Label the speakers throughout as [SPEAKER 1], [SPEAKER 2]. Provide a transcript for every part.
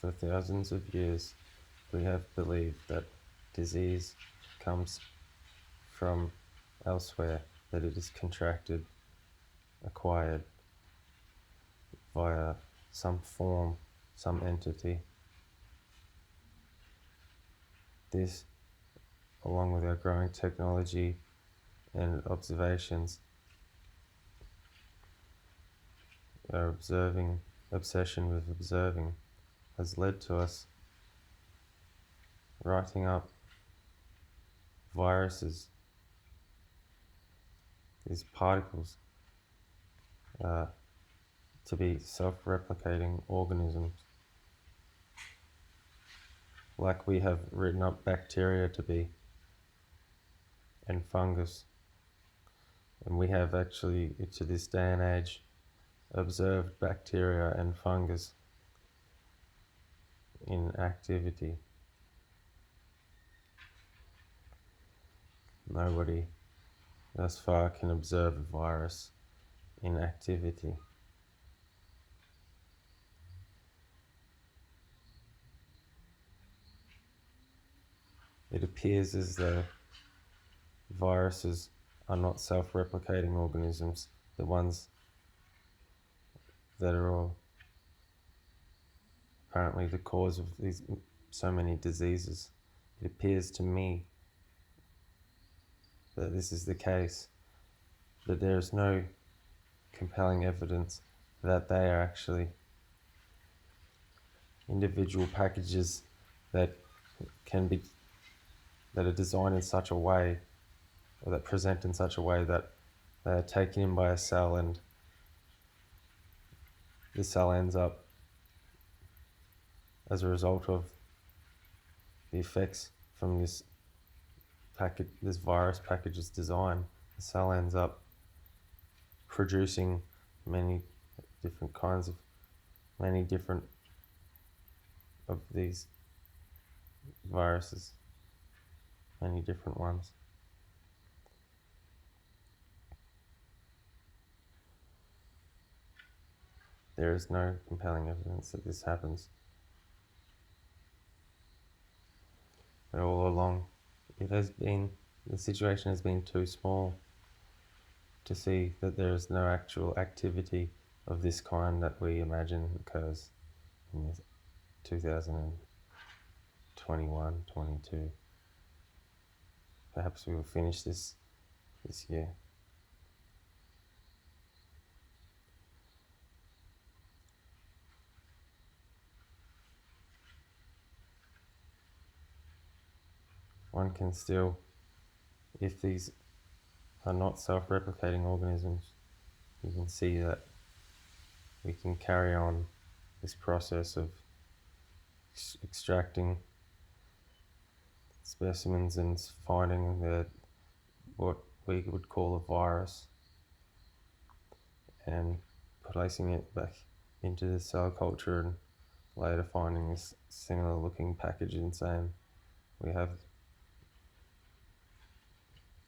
[SPEAKER 1] For thousands of years, we have believed that disease comes from elsewhere, that it is contracted, acquired via some form, some entity. This, along with our growing technology and observations, our obsession with observing, has led to us writing up viruses, these particles, to be self-replicating organisms, like we have written up bacteria to be, and fungus. And we have actually, to this day and age, observed bacteria and fungus in activity. Nobody thus far can observe a virus in activity. It appears as though viruses are not self-replicating organisms, the ones that are all apparently the cause of these so many diseases. It appears to me that this is the case, but there is no compelling evidence that they are actually individual packages that are designed in such a way, or that present in such a way that they are taken in by a cell, and the cell ends up, as a result of the effects from this virus package's design, the cell ends up producing many different of these viruses, many different ones. There is no compelling evidence that this happens. But all along, the situation has been too small to see that there is no actual activity of this kind that we imagine occurs in 2021, 22. Perhaps we will finish this year. One can still, if these are not self-replicating organisms, you can see that we can carry on this process of extracting specimens and finding what we would call a virus, and placing it back into the cell culture, and later finding this similar looking package and saying we have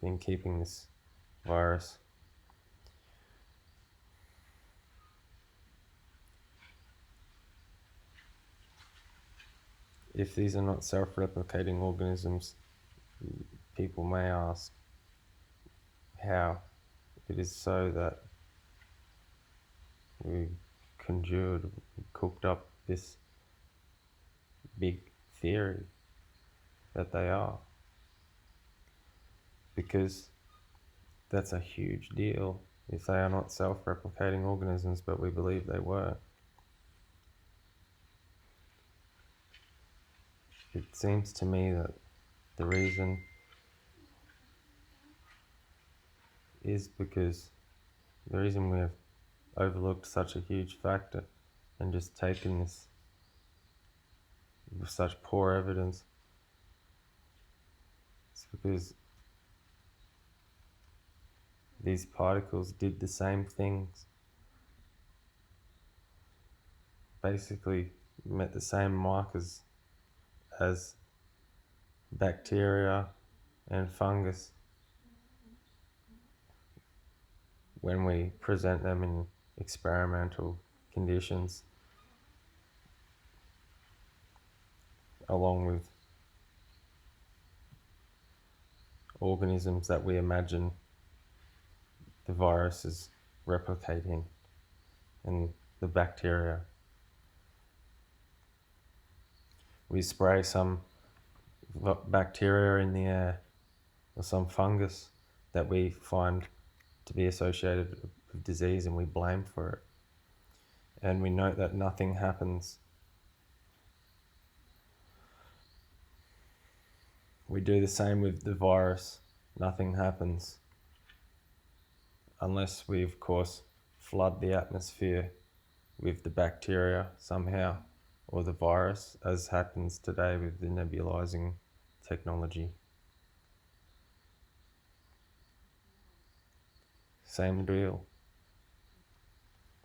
[SPEAKER 1] been keeping this virus. If these are not self-replicating organisms, people may ask how it is so that we cooked up this big theory that they are. Because that's a huge deal if they are not self-replicating organisms, but we believe they were. It seems to me that the reason is because the reason we have overlooked such a huge factor and just taken this with such poor evidence is because these particles did the same things, basically met the same markers as bacteria and fungus when we present them in experimental conditions. along with organisms that we imagine the virus is replicating in the bacteria. We spray some bacteria in the air or some fungus that we find to be associated with disease, and we blame for it. And we note that nothing happens. We do the same with the virus. Nothing happens. Unless we, of course, flood the atmosphere with the bacteria somehow, or the virus, as happens today with the nebulizing technology. Same deal.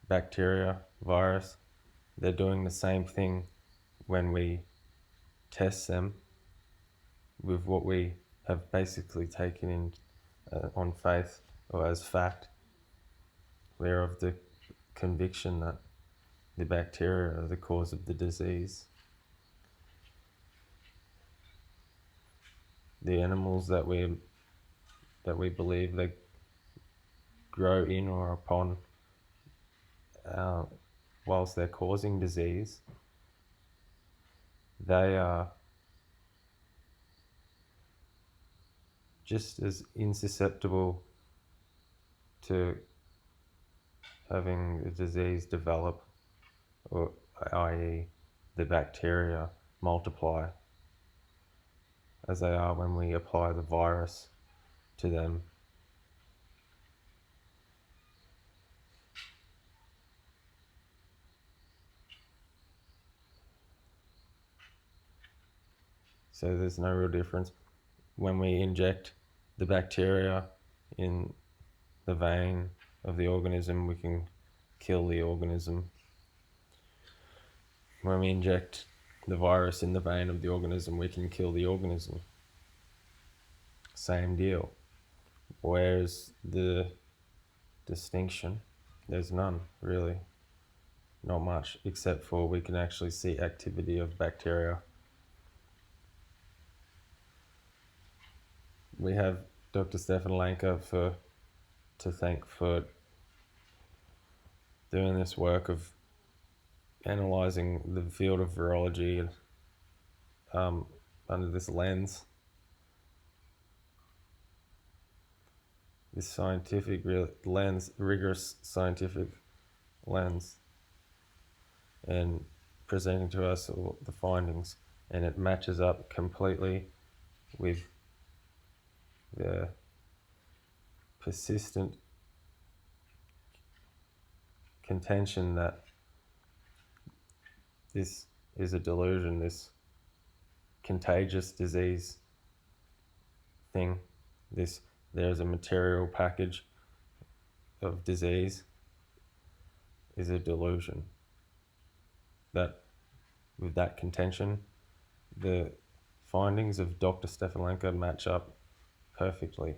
[SPEAKER 1] Bacteria, virus, they're doing the same thing when we test them with what we have basically taken in on faith or as fact. We're of the conviction that the bacteria are the cause of the disease. The animals that we believe they grow in or upon whilst they're causing disease, they are just as insusceptible to having the disease develop, or i.e. the bacteria multiply, as they are when we apply the virus to them. So there's no real difference. When we inject the bacteria in the vein of the organism, we can kill the organism. When we inject the virus in the vein of the organism, we can kill the organism. Same deal. Where's the distinction? There's none, really. Not much, except for we can actually see activity of bacteria. We have Dr. Stefan Lanka to thank for doing this work of analysing the field of virology under this lens, this scientific lens, rigorous scientific lens, and presenting to us all the findings, and it matches up completely with the persistent contention that this is a delusion, this contagious disease thing, there's a material package of disease, is a delusion. That with that contention, the findings of Dr. Stefan Lanka match up perfectly.